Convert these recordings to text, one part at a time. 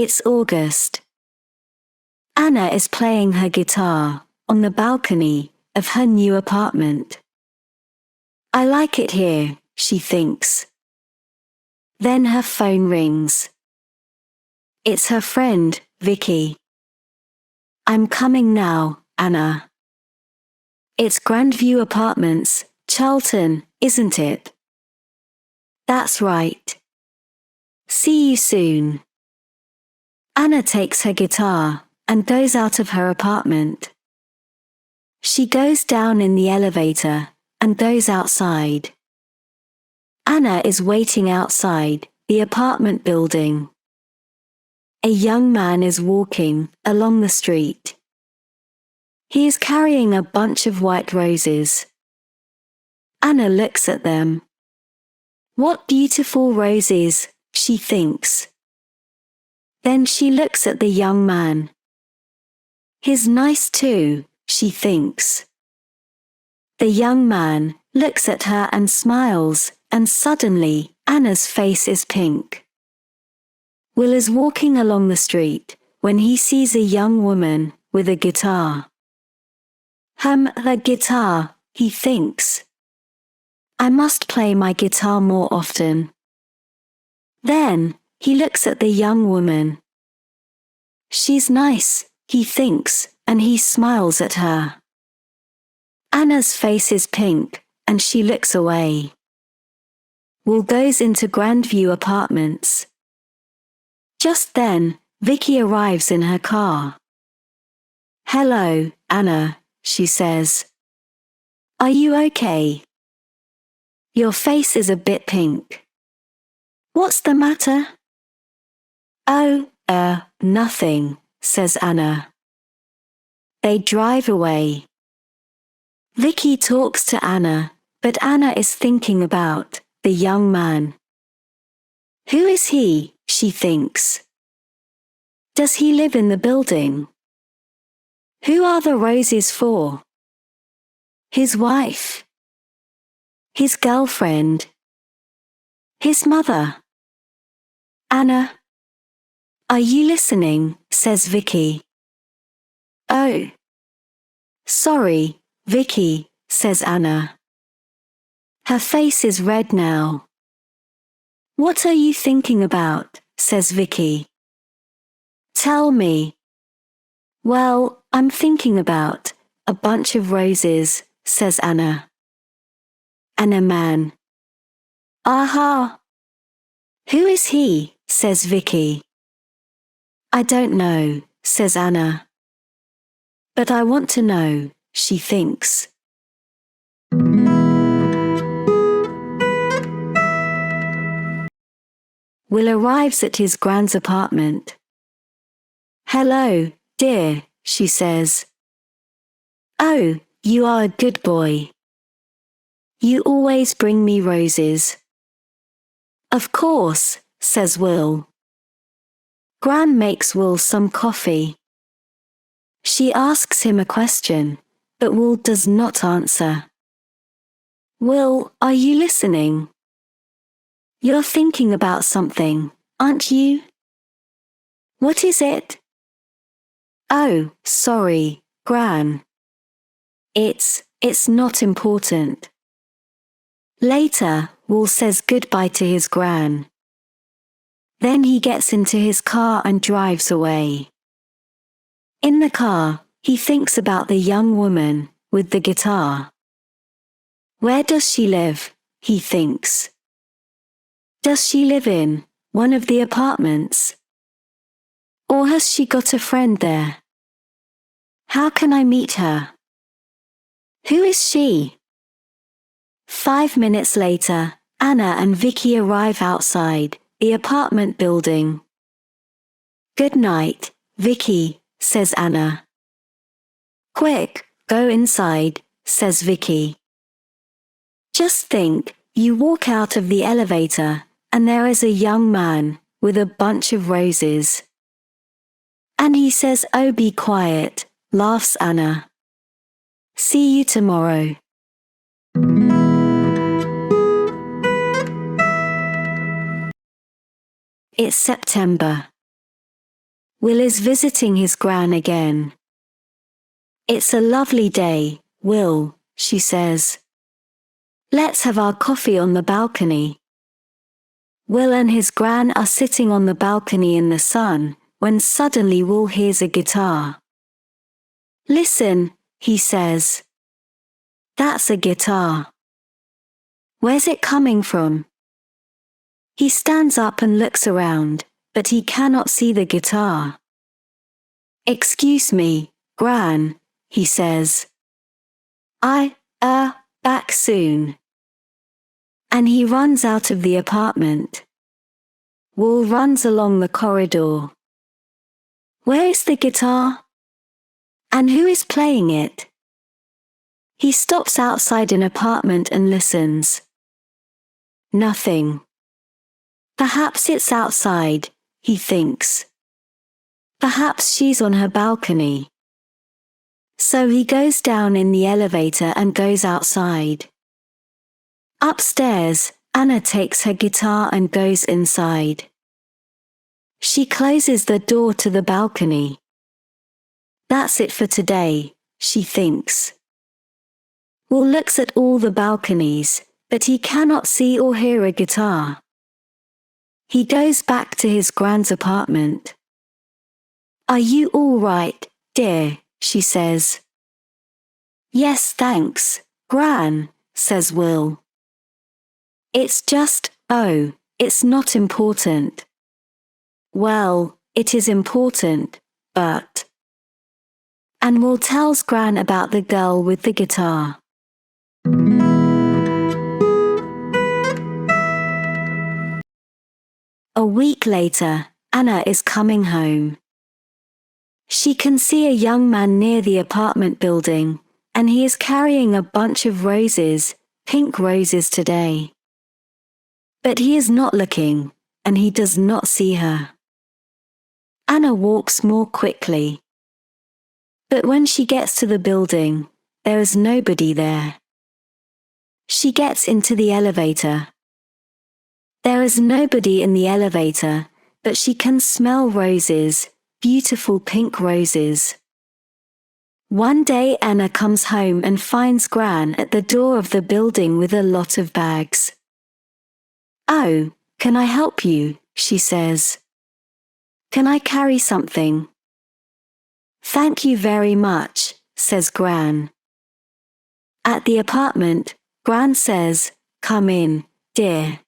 It's August. Anna is playing her guitar on the balcony of her new apartment. I like it here, she thinks. Then her phone rings. It's her friend, Vicki. I'm coming now, Anna. It's Grandview Apartments, Charlton, isn't it? That's right. See you soon. Anna takes her guitar and goes out of her apartment. She goes down in the elevator and goes outside. Anna is waiting outside the apartment building. A young man is walking along the street. He is carrying a bunch of white roses. Anna looks at them. What beautiful roses, she thinks. Then she looks at the young man. He's nice too, she thinks. The young man looks at her and smiles, and suddenly, Anna's face is pink. Will is walking along the street when he sees a young woman with a guitar. Her guitar, he thinks. I must play my guitar more often. Then, he looks at the young woman. She's nice, he thinks, and he smiles at her. Anna's face is pink, and she looks away. Will goes into Grandview Apartments. Just then, Vicki arrives in her car. Hello, Anna, she says. Are you okay? Your face is a bit pink. What's the matter? Oh, nothing, says Anna. They drive away. Vicki talks to Anna, but Anna is thinking about the young man. Who is he, she thinks. Does he live in the building? Who are the roses for? His wife? His girlfriend? His mother? Anna? Are you listening? Says Vicki. Oh. Sorry, Vicki, says Anna. Her face is red now. What are you thinking about? Says Vicki. Tell me. Well, I'm thinking about a bunch of roses, says Anna. And a man. Aha! Who is he? Says Vicki. I don't know, says Anna. But I want to know, she thinks. Will arrives at his grand's apartment. Hello, dear, she says. Oh, you are a good boy. You always bring me roses. Of course, says Will. Gran makes Will some coffee. She asks him a question, but Will does not answer. Will, are you listening? You're thinking about something, aren't you? What is it? Oh, sorry, Gran. It's not important. Later, Will says goodbye to his Gran. Then he gets into his car and drives away. In the car, he thinks about the young woman with the guitar. Where does she live? He thinks. Does she live in one of the apartments? Or has she got a friend there? How can I meet her? Who is she? 5 minutes later, Anna and Vicki arrive outside the apartment building. Good night, Vicki, says Anna. Quick, go inside, says Vicki. Just think, you walk out of the elevator, and there is a young man with a bunch of roses. And he says, oh, be quiet, laughs Anna. See you tomorrow. It's September. Will is visiting his gran again. It's a lovely day, Will, she says. Let's have our coffee on the balcony. Will and his gran are sitting on the balcony in the sun, when suddenly Will hears a guitar. Listen, he says. That's a guitar. Where's it coming from? He stands up and looks around, but he cannot see the guitar. Excuse me, Gran, he says. Back soon. And he runs out of the apartment. Will runs along the corridor. Where is the guitar? And who is playing it? He stops outside an apartment and listens. Nothing. Perhaps it's outside, he thinks. Perhaps she's on her balcony. So he goes down in the elevator and goes outside. Upstairs, Anna takes her guitar and goes inside. She closes the door to the balcony. That's it for today, she thinks. Will looks at all the balconies, but he cannot see or hear a guitar. He goes back to his gran's apartment. Are you all right, dear? She says. Yes, thanks, Gran, says Will. It's just, it's not important. Well, it is important, but... And Will tells Gran about the girl with the guitar. A week later, Anna is coming home. She can see a young man near the apartment building, and he is carrying a bunch of roses, pink roses today. But he is not looking, and he does not see her. Anna walks more quickly. But when she gets to the building, there is nobody there. She gets into the elevator. There is nobody in the elevator, but she can smell roses, beautiful pink roses. One day Anna comes home and finds Gran at the door of the building with a lot of bags. Oh, can I help you? She says. Can I carry something? Thank you very much, says Gran. At the apartment, Gran says, Come in, dear.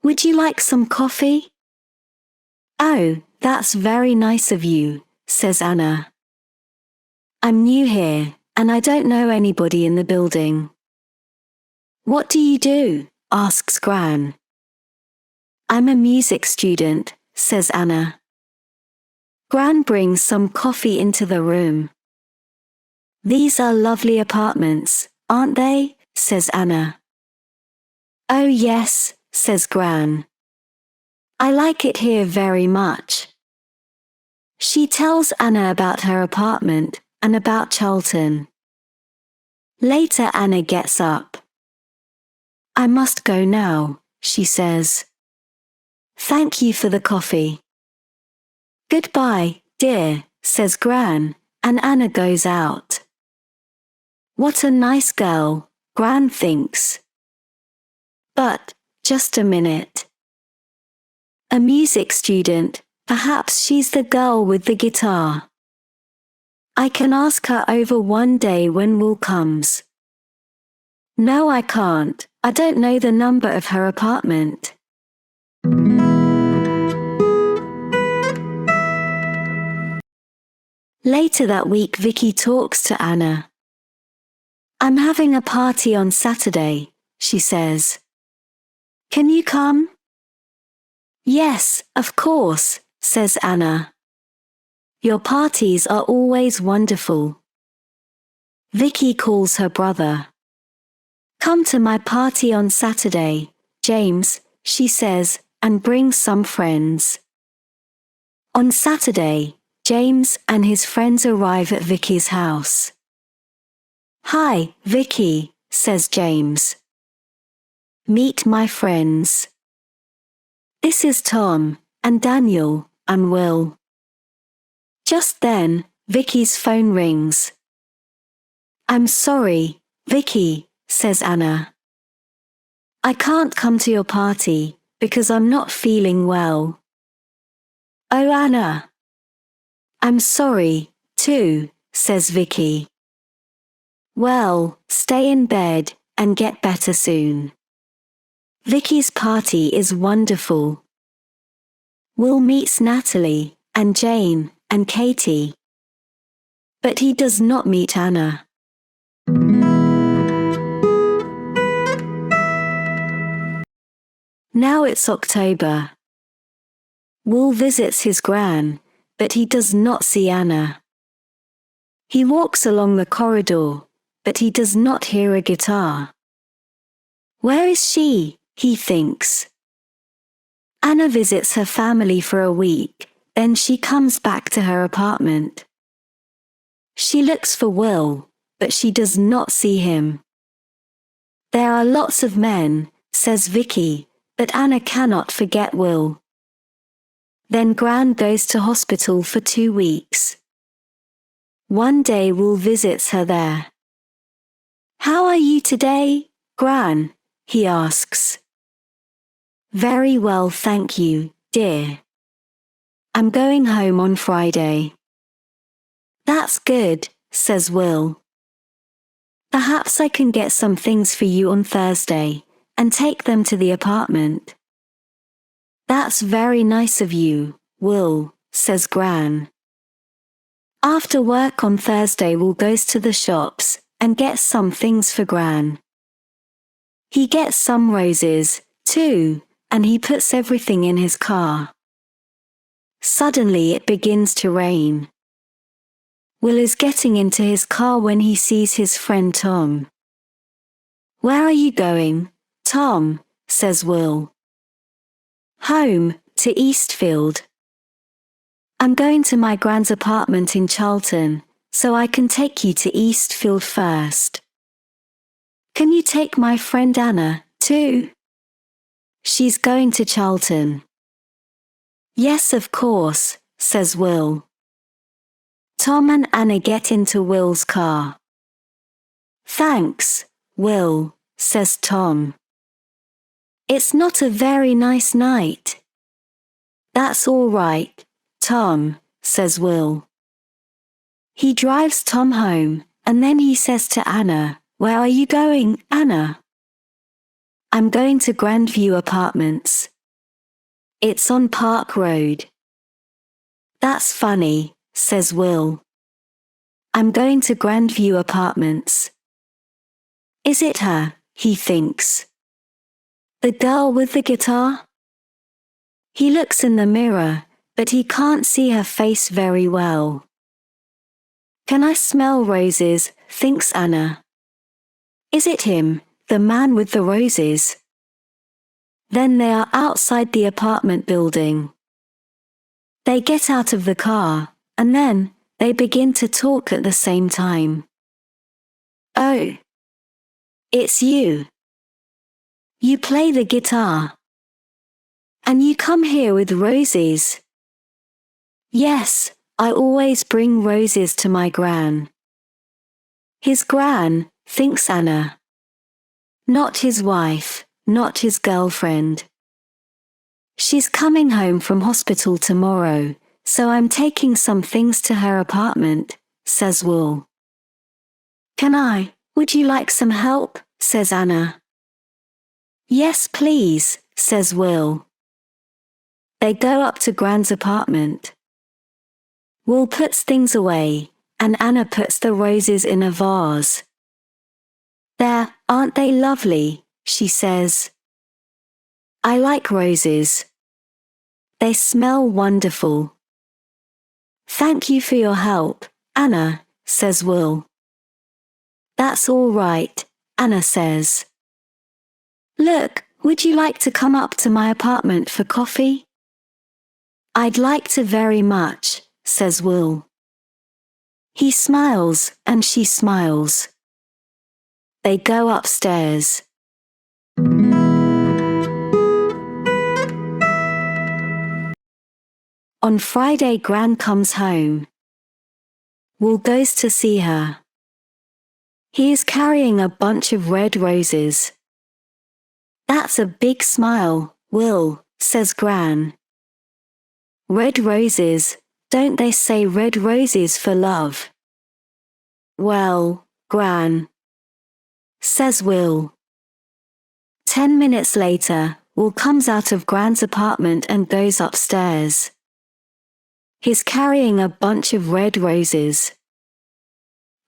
Would you like some coffee? Oh, that's very nice of you, says Anna. I'm new here, and I don't know anybody in the building. What do you do? Asks Gran. I'm a music student, says Anna. Gran brings some coffee into the room. These are lovely apartments, aren't they? Says Anna. Oh yes, says Gran. I like it here very much. She tells Anna about her apartment and about Charlton. Later Anna gets up. I must go now, she says. Thank you for the coffee. Goodbye, dear, says Gran, and Anna goes out. What a nice girl, Gran thinks. But, just a minute. A music student, perhaps she's the girl with the guitar. I can ask her over one day when Will comes. No, I can't. I don't know the number of her apartment. Later that week, Vicki talks to Anna. I'm having a party on Saturday, she says. Can you come? Yes, of course, says Anna. Your parties are always wonderful. Vicki calls her brother. Come to my party on Saturday, James, she says, and bring some friends. On Saturday, James and his friends arrive at Vicki's house. Hi, Vicki, says James. Meet my friends. This is Tom, and Daniel, and Will. Just then, Vicky's phone rings. I'm sorry, Vicki, says Anna. I can't come to your party, because I'm not feeling well. Oh, Anna. I'm sorry, too, says Vicki. Well, stay in bed, and get better soon. Vicky's party is wonderful. Will meets Natalie, and Jane, and Katie. But he does not meet Anna. Now it's October. Will visits his gran, but he does not see Anna. He walks along the corridor, but he does not hear a guitar. Where is she? He thinks. Anna visits her family for a week, then she comes back to her apartment. She looks for Will, but she does not see him. There are lots of men, says Vicki, but Anna cannot forget Will. Then Gran goes to hospital for 2 weeks. One day Will visits her there. How are you today, Gran? He asks. Very well, thank you, dear. I'm going home on Friday. That's good, says Will. Perhaps I can get some things for you on Thursday, and take them to the apartment. That's very nice of you, Will, says Gran. After work on Thursday, Will goes to the shops, and gets some things for Gran. He gets some roses, too, and he puts everything in his car. Suddenly it begins to rain. Will is getting into his car when he sees his friend Tom. Where are you going, Tom? Says Will. Home, to Eastfield. I'm going to my Gran's apartment in Charlton, so I can take you to Eastfield first. Can you take my friend Anna, too? She's going to Charlton. Yes, of course, says Will. Tom and Anna get into Will's car. Thanks, Will, says Tom. It's not a very nice night. That's all right, Tom, says Will. He drives Tom home, and then he says to Anna, Where are you going, Anna? I'm going to Grandview Apartments. It's on Park Road. That's funny, says Will. I'm going to Grandview Apartments. Is it her? He thinks. The girl with the guitar? He looks in the mirror, but he can't see her face very well. Can I smell roses? Thinks Anna. Is it him, the man with the roses? Then they are outside the apartment building. They get out of the car, and then they begin to talk at the same time. Oh, it's you. You play the guitar. And you come here with roses. Yes, I always bring roses to my Gran. His Gran, thinks Anna. Not his wife, not his girlfriend. She's coming home from hospital tomorrow, so I'm taking some things to her apartment, says Will. Would you like some help? Says Anna. Yes, please, says Will. They go up to Gran's apartment. Will puts things away, and Anna puts the roses in a vase. There, aren't they lovely? She says. I like roses. They smell wonderful. Thank you for your help, Anna, says Will. That's all right, Anna says. Look, would you like to come up to my apartment for coffee? I'd like to very much, says Will. He smiles, and she smiles. They go upstairs. On Friday, Gran comes home. Will goes to see her. He is carrying a bunch of red roses. That's a big smile, Will, says Gran. Red roses, don't they say red roses for love? Well, Gran, says Will. 10 minutes later, Will comes out of Gran's apartment and goes upstairs. He's carrying a bunch of red roses.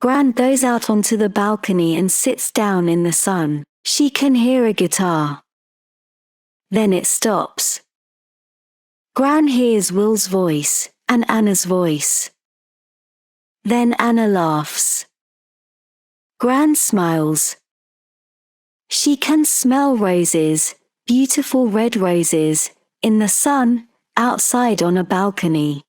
Gran goes out onto the balcony and sits down in the sun. She can hear a guitar. Then it stops. Gran hears Will's voice and Anna's voice. Then Anna laughs. Gran smiles. She can smell roses, beautiful red roses, in the sun, outside on a balcony.